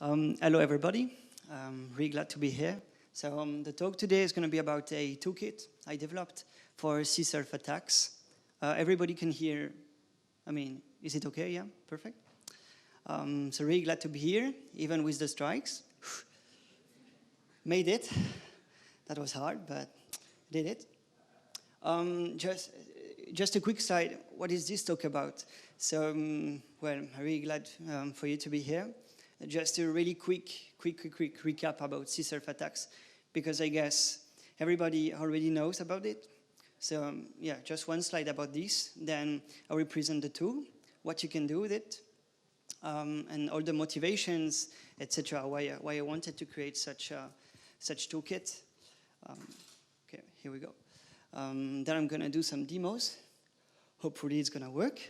Hello, everybody. Really glad to be here. So the talk today is going to be about a toolkit I developed for CSRF attacks. Everybody can hear. I mean, is it okay? Yeah, perfect. So really glad to be here, even with the strikes. Made it. That was hard, but did it. Just a quick side. What is this talk about? So, well, I'm really glad for you to be here. Just a really quick recap about CSRF attacks, because I guess everybody already knows about it. So yeah, just one slide about this. Then I will present the tool, what you can do with it, and all the motivations, etc. Why I wanted to create such toolkit. Okay, here we go. Then I'm gonna do some demos. Hopefully it's gonna work.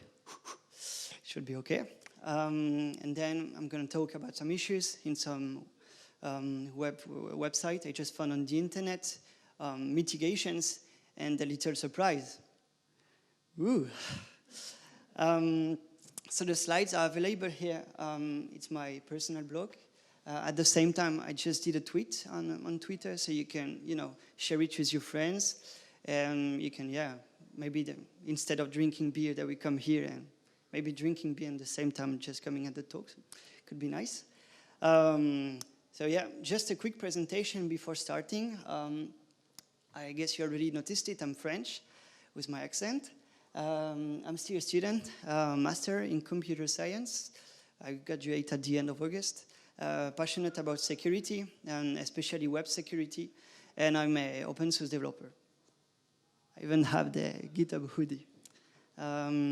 Should be okay. And then I'm going to talk about some issues in some website I just found on the internet, mitigations, and a little surprise. Ooh. So the slides are available here. It's my personal blog. At the same time, I just did a tweet on Twitter, so you can, share it with your friends, and you can, maybe instead of drinking beer, that we come here and maybe drinking beer at the same time, just coming at the talk. Could be nice. So yeah, just a quick presentation before starting. I guess you already noticed it. I'm French with my accent. I'm still a student, master in computer science. I graduate at the end of August. Passionate about security, and especially web security. And I'm an open source developer. I even have the GitHub hoodie.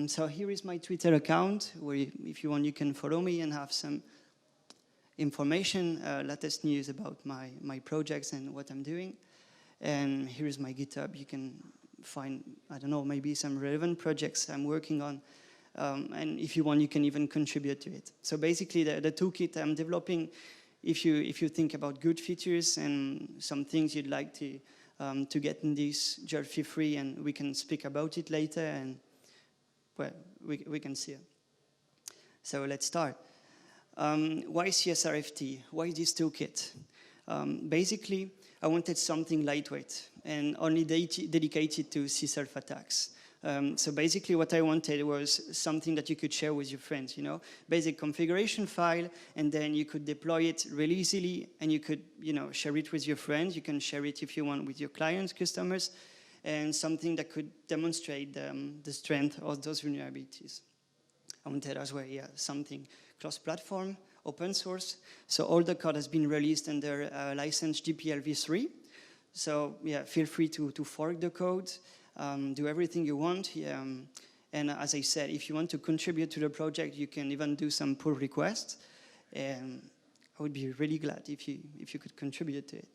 So here is my Twitter account, where if you want, you can follow me and have some information, latest news about my projects and what I'm doing. And here is my GitHub. You can find, I don't know, maybe some relevant projects I'm working on. And if you want, you can even contribute to it. So basically, the toolkit I'm developing, if you think about good features and some things you'd like to get in this, just feel free, and we can speak about it later. And well, we can see it. So let's start. Why CSRFT? Why this toolkit? Basically, I wanted something lightweight and only dedicated to CSRF attacks. So basically what I wanted was something that you could share with your friends, basic configuration file, and then you could deploy it really easily, and you could, share it with your friends. You can share it if you want with your clients, customers, and something that could demonstrate the strength of those vulnerabilities. I wanted as well, something cross-platform, open source. So all the code has been released under license GPL v3. So feel free to fork the code, do everything you want. And as I said, if you want to contribute to the project, you can even do some pull requests. And I would be really glad if you could contribute to it.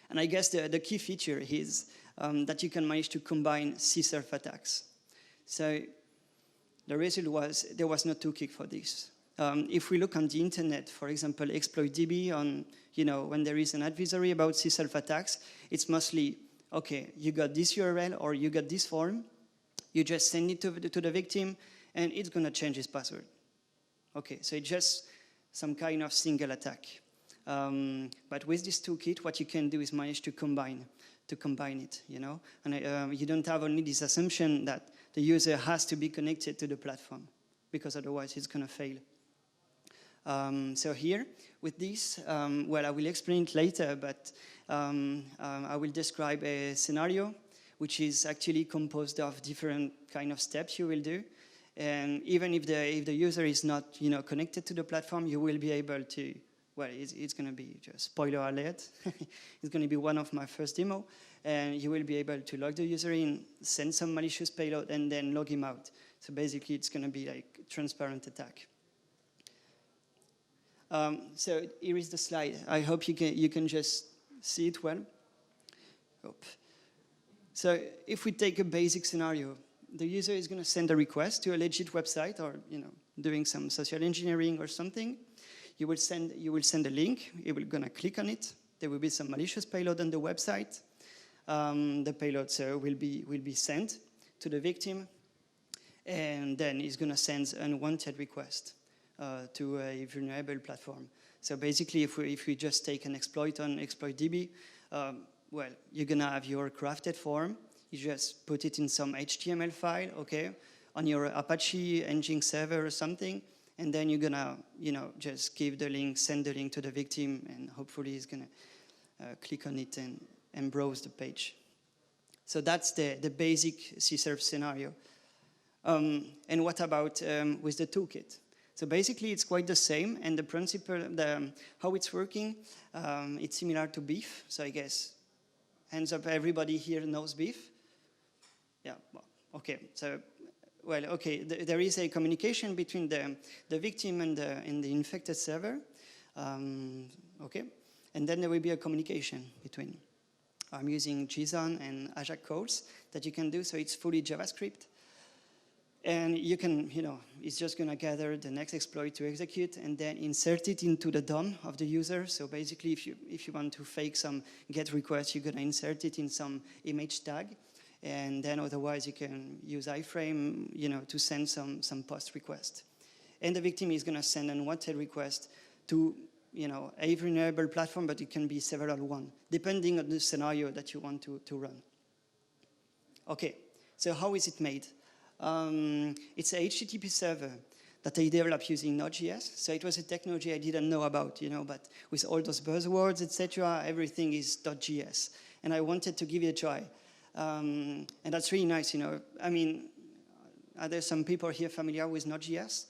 And I guess the key feature is that you can manage to combine CSRF attacks. So the result was there was no toolkit for this. If we look on the internet, for example, ExploitDB, on when there is an advisory about CSRF attacks, it's mostly, okay, you got this URL or you got this form, you just send it to the victim, and it's going to change his password. Okay, so it's just some kind of single attack. But with this toolkit, what you can do is manage to combine it, and you don't have only this assumption that the user has to be connected to the platform, because otherwise it's going to fail. So here, with this, well, I will explain it later, but I will describe a scenario which is actually composed of different kind of steps you will do. And even if the user is not connected to the platform, you will be able to, well, it's going to be just spoiler alert. It's going to be one of my first demo, and you will be able to log the user in, send some malicious payload, and then log him out. So basically, it's going to be like a transparent attack. So here is the slide. I hope you can just see it well. Hope. So if we take a basic scenario, the user is going to send a request to a legit website, or doing some social engineering or something. You will send a link. He will gonna click on it. There will be some malicious payload on the website. The payload will be sent to the victim, and then he's gonna send an unwanted request. to a vulnerable platform. So basically, if we just take an exploit on ExploitDB, well, you're gonna have your crafted form. You just put it in some HTML file, okay, on your Apache Nginx server or something, and then you're gonna, just give the link, send the link to the victim, and hopefully he's gonna click on it and browse the page. So that's the basic CSRF scenario. And what about with the toolkit? So basically, it's quite the same, and the principle, how it's working, it's similar to beef. So I guess, hands up, everybody here knows beef. Yeah, well, okay. So, well, okay, there is a communication between the victim and the infected server. Okay, and then there will be a communication between. I'm using JSON and Ajax codes that you can do, so it's fully JavaScript. And you can, it's just gonna gather the next exploit to execute and then insert it into the DOM of the user. So basically, if you want to fake some GET request, you're gonna insert it in some image tag. And then otherwise, you can use iframe, to send some post request. And the victim is gonna send an unwanted request to, a vulnerable platform, but it can be several one, depending on the scenario that you want to run. Okay, so how is it made? It's a HTTP server that I developed using Node.js. So it was a technology I didn't know about, but with all those buzzwords, etc., everything is .js. And I wanted to give it a try. And that's really nice, I mean, are there some people here familiar with Node.js?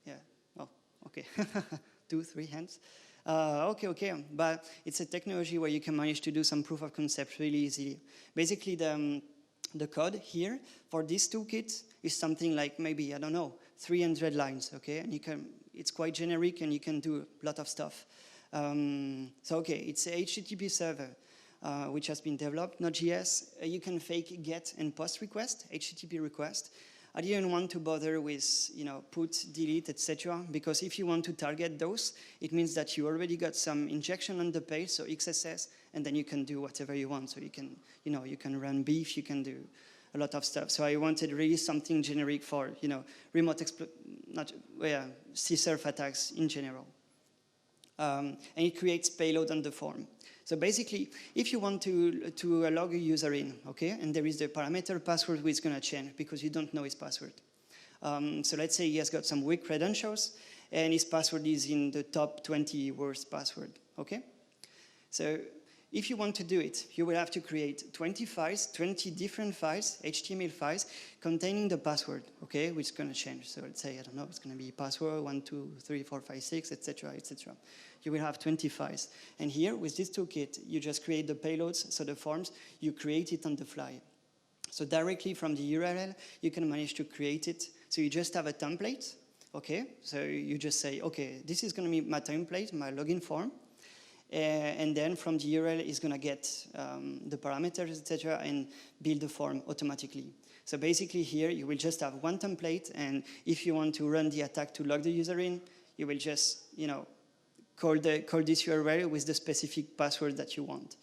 Yeah, oh, okay. 2, 3 hands. Okay, but it's a technology where you can manage to do some proof of concept really easily. Basically, the code here for this toolkit is something like maybe, I don't know, 300 lines, okay? And it's quite generic and you can do a lot of stuff. So, okay, it's a HTTP server which has been developed, Node.js. You can fake GET and POST request, HTTP request. I didn't want to bother with, put, delete, etc. because if you want to target those, it means that you already got some injection on the page, so XSS, and then you can do whatever you want. So you can, you can run beef, you can do a lot of stuff. So I wanted really something generic for, remote CSRF attacks in general. And it creates payload on the form. So basically, if you want to log a user in, okay, and there is the parameter password which is going to change because you don't know his password. So let's say he has got some weak credentials and his password is in the top 20 worst password, okay? So if you want to do it, you will have to create 20 files, 20 different files, HTML files, containing the password, okay, which is going to change. So let's say, I don't know, it's going to be password 1, 2, 3, 4, 5, 6, etc., etc. You will have 20 files. And here, with this toolkit, you just create the payloads, so the forms, you create it on the fly. So directly from the URL, you can manage to create it. So you just have a template, okay? So you just say, okay, this is going to be my template, my login form. And then from the URL, it's going to get the parameters, etc., and build the form automatically. So basically here, you will just have one template, and if you want to run the attack to log the user in, you will just, call this URL with the specific password that you want.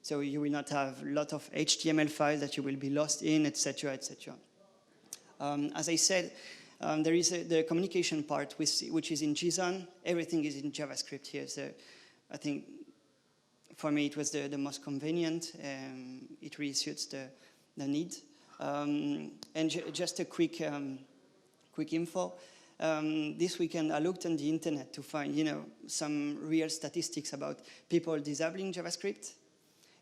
So you will not have a lot of HTML files that you will be lost in, etc., etc. As I said, there is the communication part, which is in JSON. Everything is in JavaScript here. So I think for me it was the most convenient. It really suits the need. And just a quick info. This weekend I looked on the internet to find, some real statistics about people disabling JavaScript.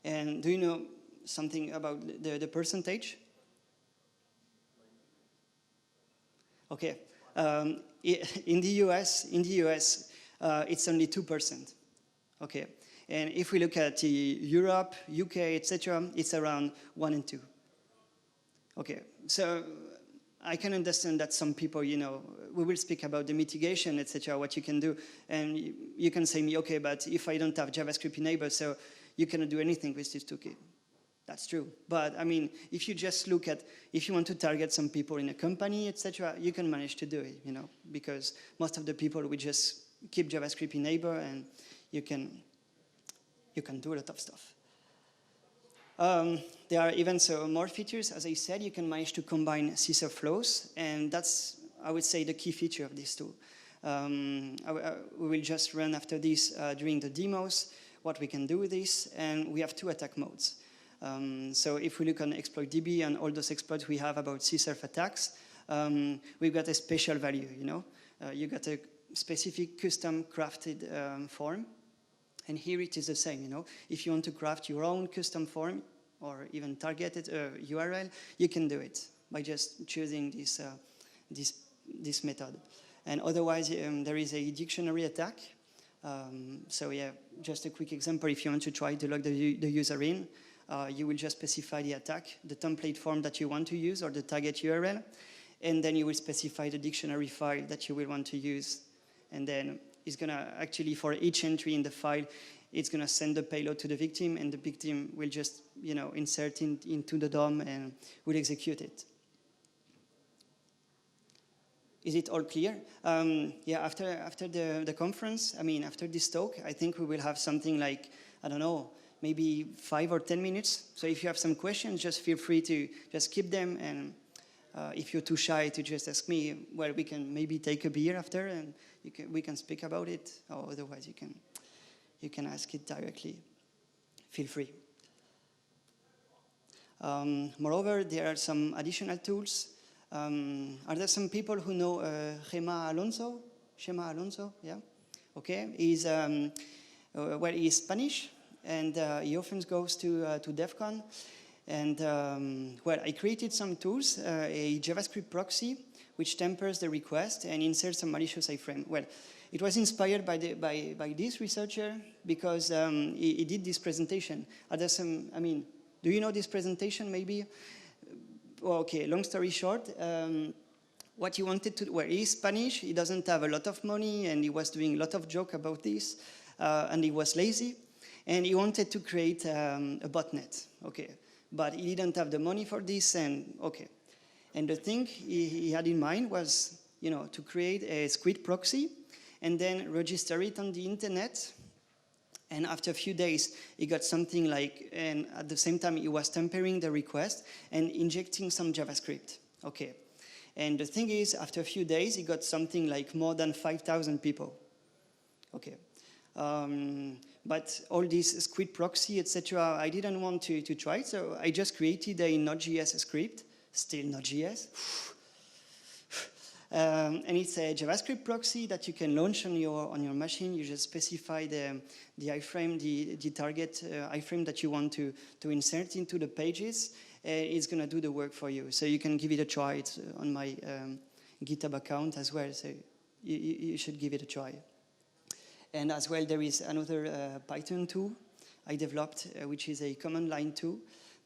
And do you know something about the percentage? Okay, in the US, it's only 2%. Okay, and if we look at Europe, UK, etc., it's around 1 and 2. Okay, so I can understand that some people, we will speak about the mitigation, etc., what you can do, and you can say me, okay, but if I don't have JavaScript enabled, so you cannot do anything with this toolkit. That's true. But I mean, if you just look at, if you want to target some people in a company, etc., you can manage to do it, because most of the people will just keep JavaScript enabled and you can do a lot of stuff. There are even more features. As I said, you can manage to combine CSRF flows, and that's I would say, the key feature of this tool. We will just run after this during the demos, what we can do with this, and we have 2 attack modes. So if we look on exploit.db and all those exploits we have about CSRF attacks, we've got a special value, you know. You got a specific custom crafted form, and here it is the same, you know. If you want to craft your own custom form or even targeted URL, you can do it by just choosing this method. And otherwise, there is a dictionary attack. So yeah, just a quick example. If you want to try to log the user in, you will just specify the attack, the template form that you want to use, or the target URL, and then you will specify the dictionary file that you will want to use. And then it's gonna actually, for each entry in the file, it's gonna send the payload to the victim, and the victim will just, you know, insert it into the DOM and will execute it. Is it all clear? Yeah, after the conference, I mean, after this talk, I think we will have something like, I don't know, maybe 5 or 10 minutes. So if you have some questions, just feel free to just keep them. And if you're too shy to just ask me, well, we can maybe take a beer after and we can speak about it. Or otherwise, you can ask it directly. Feel free. Moreover, there are some additional tools. Are there some people who know Chema Alonso? Chema Alonso, yeah. Okay, he's Spanish, and he often goes to DEF CON. And well, I created some tools, a JavaScript proxy, which tempers the request and inserts some malicious iframe. Well, it was inspired by this researcher because he did this presentation. Are there some, I mean, do you know this presentation maybe? Okay, long story short, what he wanted to, well, he's Spanish, he doesn't have a lot of money, and he was doing a lot of joke about this, and he was lazy, and he wanted to create a botnet, okay, but he didn't have the money for this, and okay. And the thing he had in mind was, you know, to create a squid proxy, and then register it on the internet. And after a few days, he got something like, and at the same time, he was tempering the request and injecting some JavaScript. Okay. And the thing is, after a few days, he got something like more than 5,000 people. Okay. But all this squid proxy, etc., I didn't want to try it, so I just created a Node.js script, still Node.js. And it's a JavaScript proxy that you can launch on your machine. You just specify the iframe, the target iframe that you want to insert into the pages. It's going to do the work for you. So you can give it a try. It's on my GitHub account as well. So you should give it a try. And as well, there is another Python tool I developed, which is a command line tool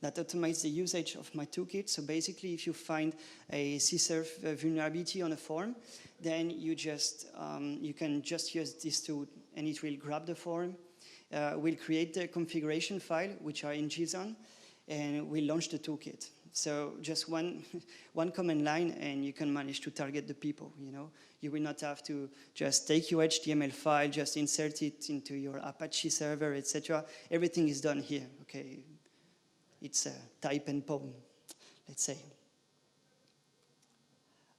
that automates the usage of my toolkit. So basically, if you find a CSRF vulnerability on a form, then you can just use this tool, and it will grab the form, will create the configuration file, which are in JSON, and will launch the toolkit. So just one command line, and you can manage to target the people. You know, you will not have to just take your HTML file, just insert it into your Apache server, etc. Everything is done here. Okay. It's a type and poem, let's say.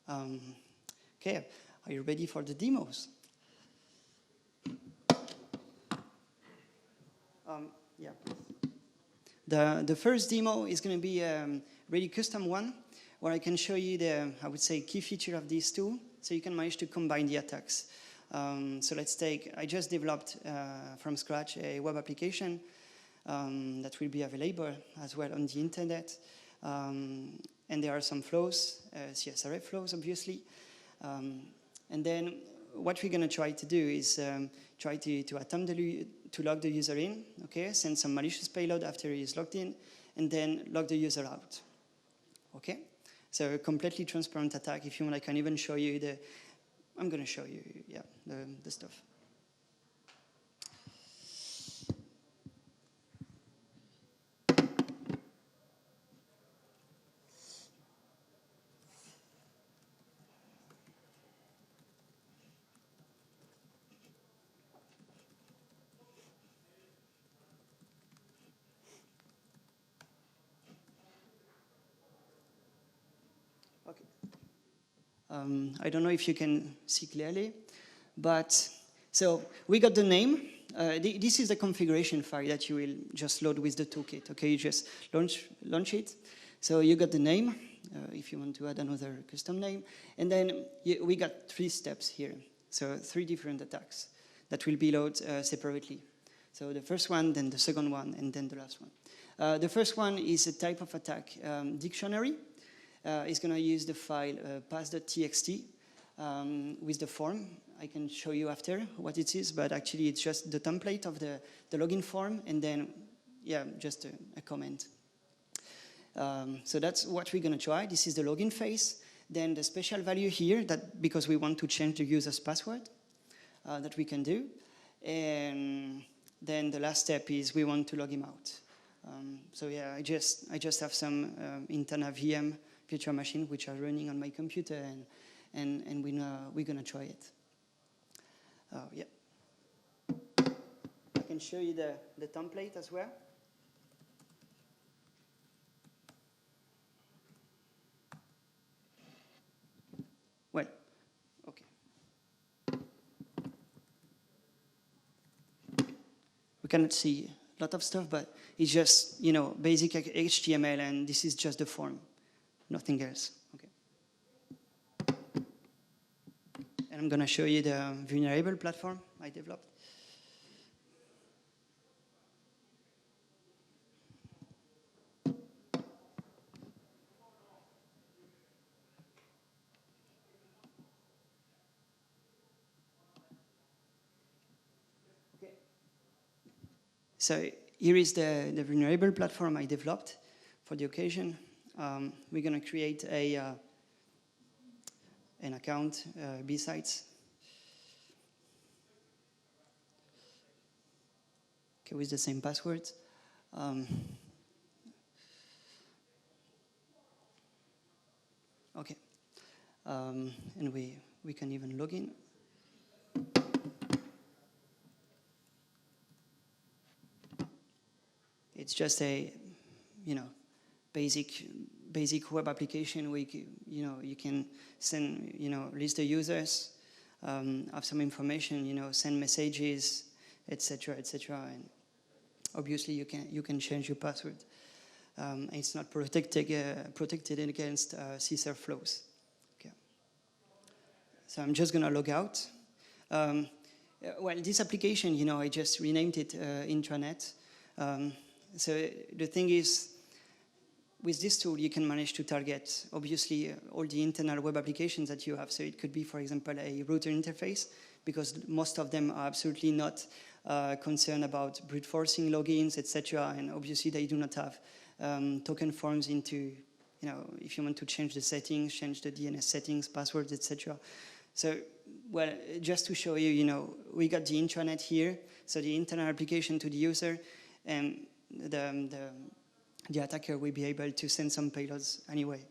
Okay, are you ready for the demos? Yeah. The first demo is going to be a really custom one, where I can show you the, I would say, key feature of this tool, so you can manage to combine the attacks. So let's take, I just developed from scratch a web application that will be available as well on the internet. And there are some flows, CSRF flows, obviously. And then what we're going to try to do is try to attempt to log the user in, okay, send some malicious payload after he is logged in, and then log the user out, okay? So a completely transparent attack. If you want, I can even show you I'm going to show you, yeah, the stuff. I don't know if you can see clearly, but so we got the name. This is the configuration file that you will just load with the toolkit. Okay, you just launch it. So you got the name, if you want to add another custom name, and then we got 3 steps here. So 3 different attacks that will be loaded separately. So the first one, then the second one, and then the last one. The first one is a type of attack dictionary. It's going to use the file pass.txt with the form. I can show you after what it is, but actually it's just the template of the login form, and then, yeah, just a comment. So that's what we're going to try. This is the login phase. Then the special value here, that because we want to change the user's password, that we can do. And then the last step is we want to log him out. So yeah, I just have some internal VM virtual machine which are running on my computer, and we're gonna try it. Yeah, I can show you the template as well. Well, okay. We cannot see a lot of stuff, but it's just, you know, basic HTML, and this is just the form, nothing else. Okay. And I'm going to show you the vulnerable platform I developed. So here is the vulnerable platform I developed for the occasion. We're going to create an account, BSides. Okay, with the same password. Okay, and we can even log in. It's just a, you know, basic web application where you can send, list the users, have some information, send messages, etc., etc. And obviously you can change your password. It's not protected against CSRF flows. Okay. So I'm just gonna log out. Well, this application, I just renamed it intranet. So the thing is, with this tool, you can manage to target, obviously, all the internal web applications that you have. So it could be, for example, a router interface, because most of them are absolutely not concerned about brute forcing logins, etc. And obviously, they do not have token forms into, if you want to change the settings, change the DNS settings, passwords, etc. So, well, just to show you, we got the intranet here, so the internal application to the user, and the attacker will be able to send some payloads anyway,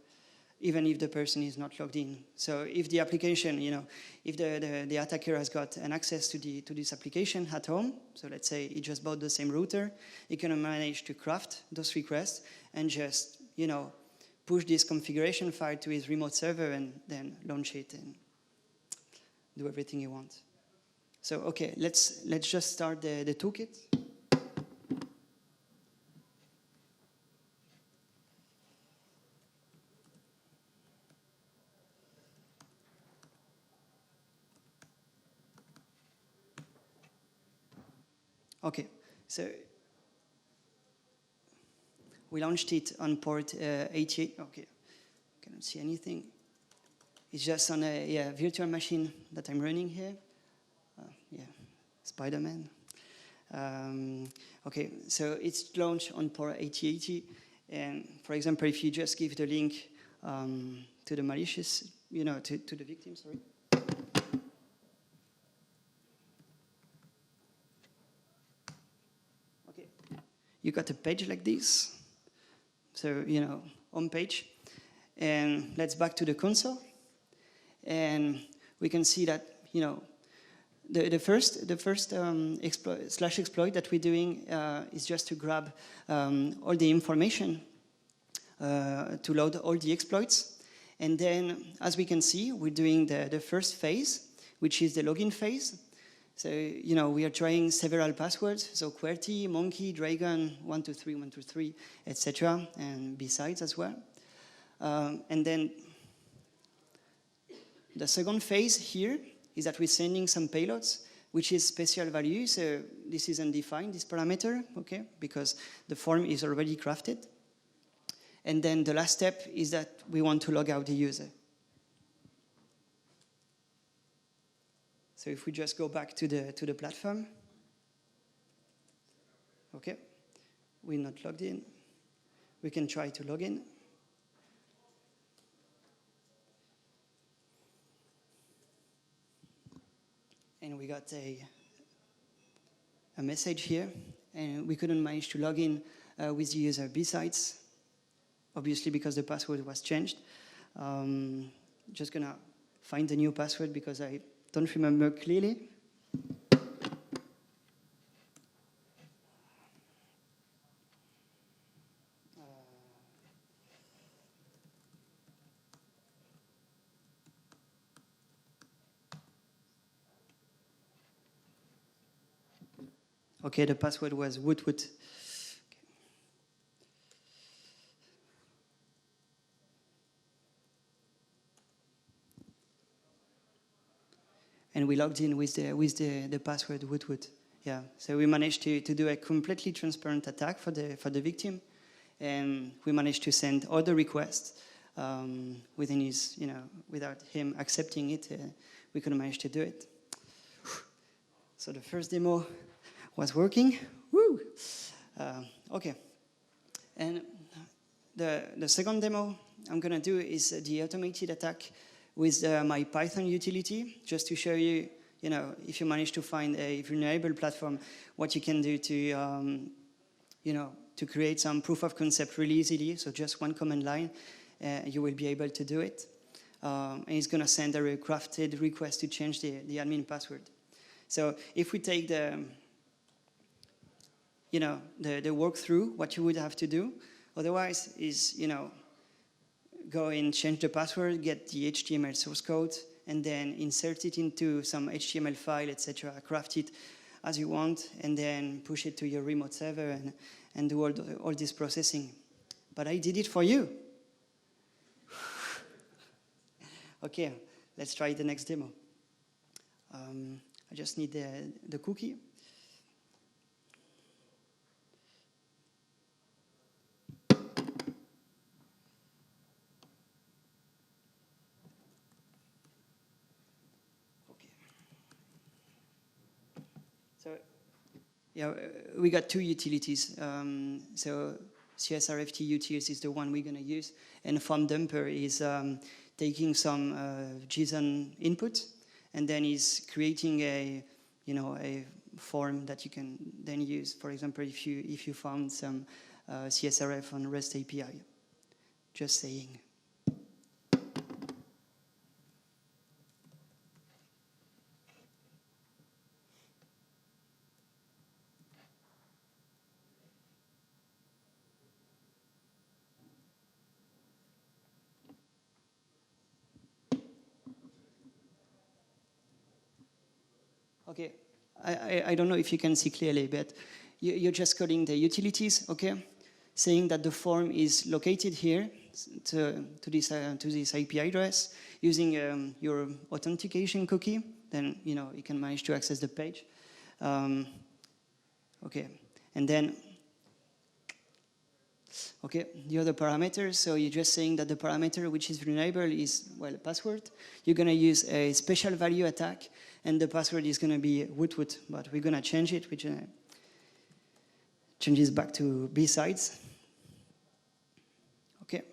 even if the person is not logged in. So if the application, if the attacker has got an access to this application at home, so let's say he just bought the same router, he can manage to craft those requests and just, push this configuration file to his remote server and then launch it and do everything he wants. So okay, let's just start the toolkit. Okay, so we launched it on port 88. Okay, cannot see anything. It's just on a virtual machine that I'm running here. Spider-Man. Okay, so it's launched on port 8080. And for example, if you just give the link to the malicious, to the victim, sorry. You got a page like this, so, home page. And let's back to the console. And we can see that, the first exploit that we're doing is just to grab all the information to load all the exploits. And then, as we can see, we're doing the first phase, which is the login phase. So, you know, we are trying several passwords, so QWERTY, Monkey, Dragon, 123, 123, etc., and BSides as well. And then the second phase here is that we're sending some payloads, which is special value. So this is undefined, this parameter, okay, because the form is already crafted. And then the last step is that we want to log out the user. So if we just go back to the platform, okay, we're not logged in. We can try to log in. And we got a message here, and we couldn't manage to log in with the user BSides, obviously because the password was changed. Just gonna find the new password because I don't remember clearly. Okay, the password was woot woot. And we logged in with the password woot woot. Yeah, so we managed to do a completely transparent attack for the victim, and we managed to send all the requests within his, you know, without him accepting it. We couldn't manage to do it. So the first demo was working. Woo! Okay, and the second demo I'm gonna do is the automated attack with my Python utility, just to show you, you know, if you manage to find a vulnerable platform, what you can do to, you know, to create some proof of concept really easily. So just one command line, you will be able to do it. And it's going to send a crafted request to change the admin password. So if we take the, you know, the walkthrough, what you would have to do otherwise is, you know, go and change the password, get the HTML source code, and then insert it into some HTML file, etc., craft it as you want, and then push it to your remote server and do all this processing. But I did it for you. Okay, let's try the next demo. I just need the cookie. So, yeah, we got two utilities. So CSRFT utils is the one we're going to use, and form dumper is taking some JSON input, and then is creating a, you know, a form that you can then use. For example, if you found some CSRF on REST API, just saying. Okay, I don't know if you can see clearly, but you're just calling the utilities, okay? Saying that the form is located here to this API address using your authentication cookie. Then, you know, you can manage to access the page. Okay, and then, okay, the other parameters. So you're just saying that the parameter which is vulnerable is, well, a password. You're going to use a special value attack, and the password is going to be woot woot, but we're going to change it, which changes back to BSides. Okay.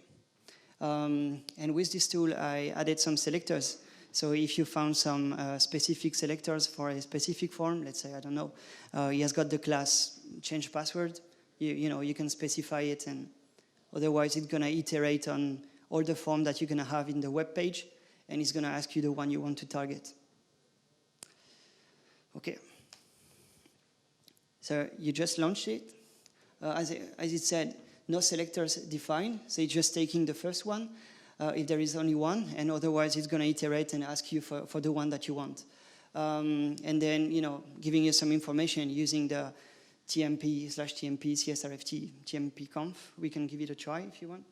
And with this tool, I added some selectors. So if you found some specific selectors for a specific form, let's say, I don't know, he has got the class change password, you know, you can specify it, and otherwise it's going to iterate on all the form that you're going to have in the web page, and it's going to ask you the one you want to target. Okay. So you just launched it. As it said, no selectors defined, so it's just taking the first one. if there is only one, and otherwise it's going to iterate and ask you for the one that you want. And then, giving you some information using the TMP/TMP CSRFT TMP conf. We can give it a try if you want.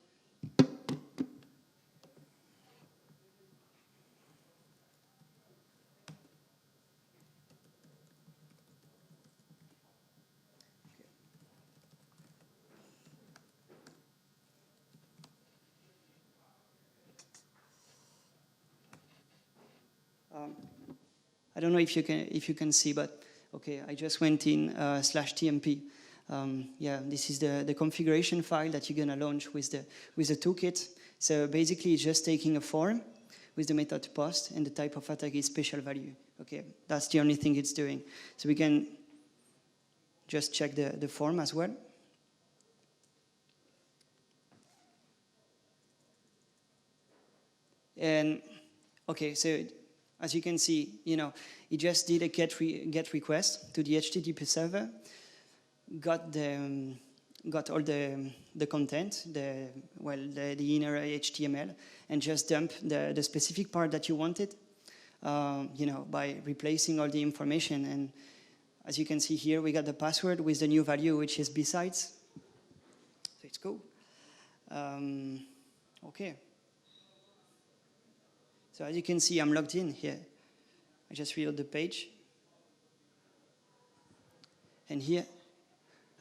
I don't know if you can see, but okay, I just went in /tmp. Yeah, this is the configuration file that you're gonna launch with the toolkit. So basically, it's just taking a form with the method post, and the type of attack is special value. Okay, that's the only thing it's doing. So we can just check the form as well. And okay, so as you can see, it just did a get request to the HTTP server, got all the content, the inner HTML, and just dump the specific part that you wanted, by replacing all the information. And as you can see here, we got the password with the new value, which is BSides. So it's cool. Okay. So as you can see, I'm logged in here. I just reload the page. And here,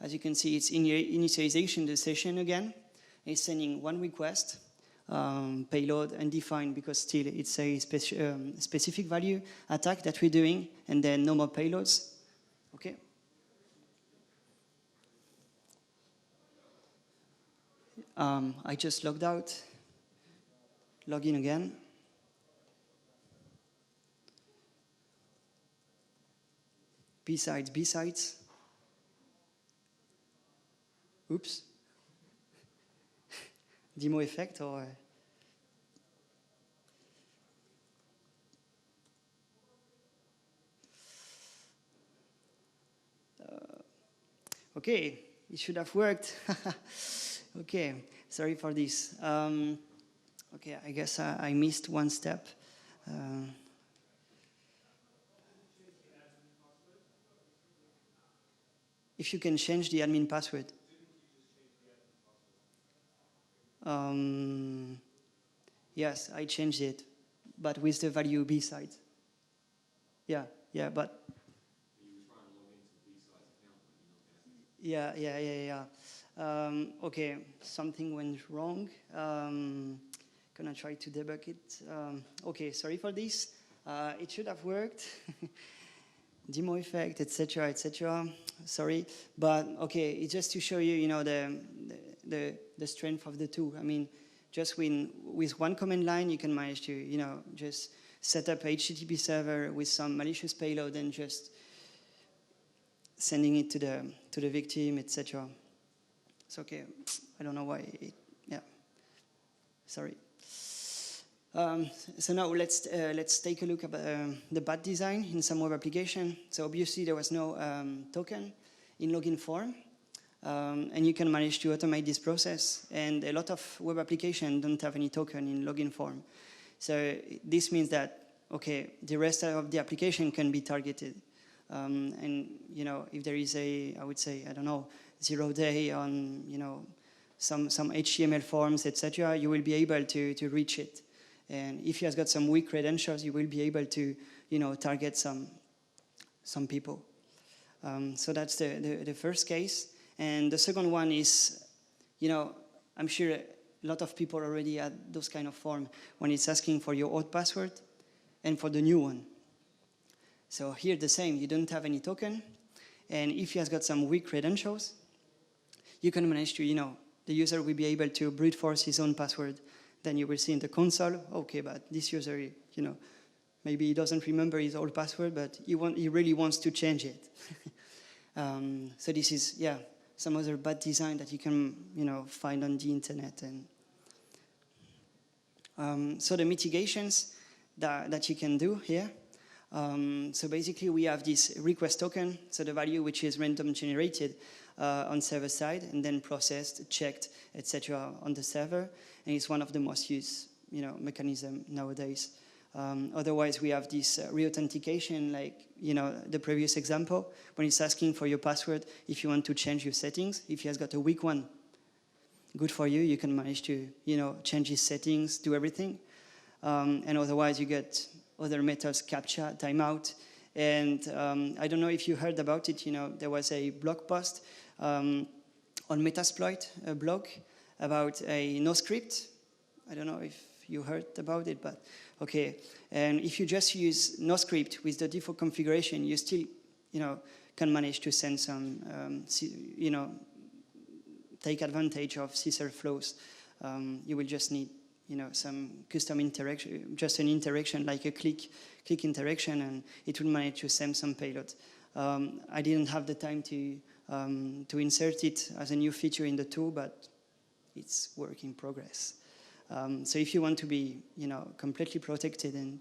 as you can see, it's in initialization the session again. It's sending one request, payload undefined, because still it's a specific value attack that we're doing, and then no more payloads. Okay. I just logged out. Log in again. BSides. Oops. Demo effect or... okay, it should have worked. Okay, sorry for this. Okay, I guess I missed one step. If you can change the admin password. Yes, I changed it, but with the value BSides. Yeah, but... You were trying to log into the BSides account, but you know. Yeah. Okay, something went wrong. Gonna try to debug it. Okay, sorry for this. It should have worked. Demo effect, etc., etc. Sorry, but okay, it's just to show you, the strength of the tool. I mean, just with one command line, you can manage to, just set up a HTTP server with some malicious payload and just sending it to the victim, etc. It's okay. I don't know why. Yeah. Sorry. So now let's take a look at the bad design in some web application. So obviously there was no token in login form, and you can manage to automate this process. And a lot of web applications don't have any token in login form. So this means that, okay, the rest of the application can be targeted. And if there is I would say, I don't know, 0 day on some HTML forms, etc., you will be able to reach it. And if you have got some weak credentials, you will be able to, target some people. So that's the first case. And the second one is, I'm sure a lot of people already had those kind of form when it's asking for your old password and for the new one. So here the same, you don't have any token. And if he has got some weak credentials, you can manage to, the user will be able to brute force his own password. Then you will see in the console, okay, but this user, maybe he doesn't remember his old password, but he really wants to change it. So this is, some other bad design that you can, find on the internet. And so the mitigations that you can do here. So basically, we have this request token, so the value which is random generated on server side, and then processed, checked, etc. on the server. And it's one of the most used mechanism nowadays. Otherwise, we have this re-authentication, like the previous example, when it's asking for your password if you want to change your settings. If he has got a weak one, good for you. You can manage to change his settings, do everything. And otherwise, you get other methods, captcha, timeout. And I don't know if you heard about it. There was a blog post on Metasploit, a blog about a no script. I don't know if you heard about it, but okay. And if you just use no script with the default configuration, you still, can manage to send some, take advantage of CSRF flows. You will just need, some custom interaction, just an interaction like a click interaction, and it will manage to send some payload. I didn't have the time to insert it as a new feature in the tool, but it's work in progress. So if you want to be, completely protected, and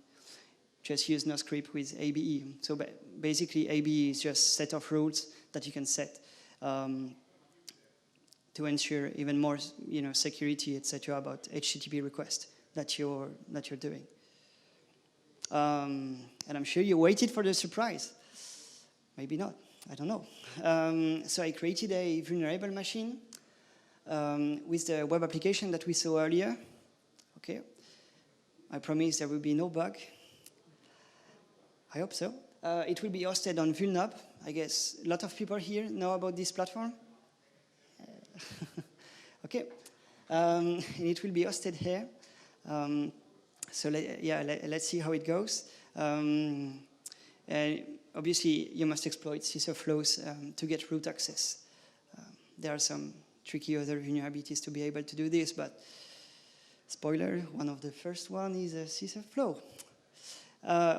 just use no script with ABE. So basically, ABE is just a set of rules that you can set to ensure even more, security, etc. about HTTP requests that you're doing. And I'm sure you waited for the surprise. Maybe not. I don't know. So I created a vulnerable machine with the web application that we saw earlier. Okay, I promise there will be no bug. I hope so. It will be hosted on Vulnab. I guess a lot of people here know about this platform. Okay, and it will be hosted here. So let's see how it goes. And obviously, you must exploit CSRF flows to get root access. There are some tricky other vulnerabilities to be able to do this, but spoiler, one of the first one is a CSRF flow.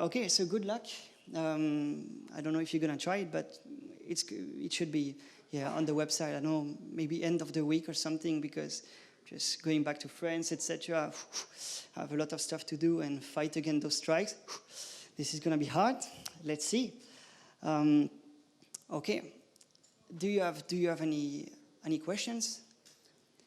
Okay, so good luck. I don't know if you're gonna try it, but it should be on the website. I don't know, maybe end of the week or something, because just going back to France, etc. I have a lot of stuff to do and fight against those strikes. This is gonna be hard. Let's see. Okay, do you have any questions?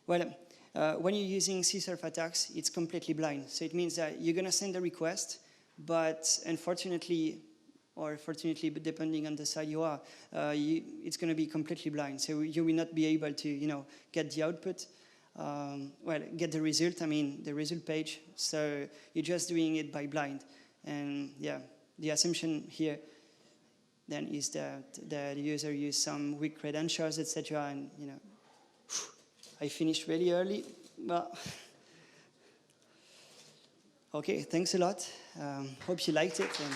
Well. When you're using CSRF attacks, it's completely blind. So it means that you're going to send a request, but unfortunately, or fortunately, but depending on the side you are, it's going to be completely blind. So you will not be able to, get the output, get the result, the result page. So you're just doing it by blind. And the assumption here then is that the user used some weak credentials, etc. And, I finished really early, but okay, thanks a lot. Hope you liked it. And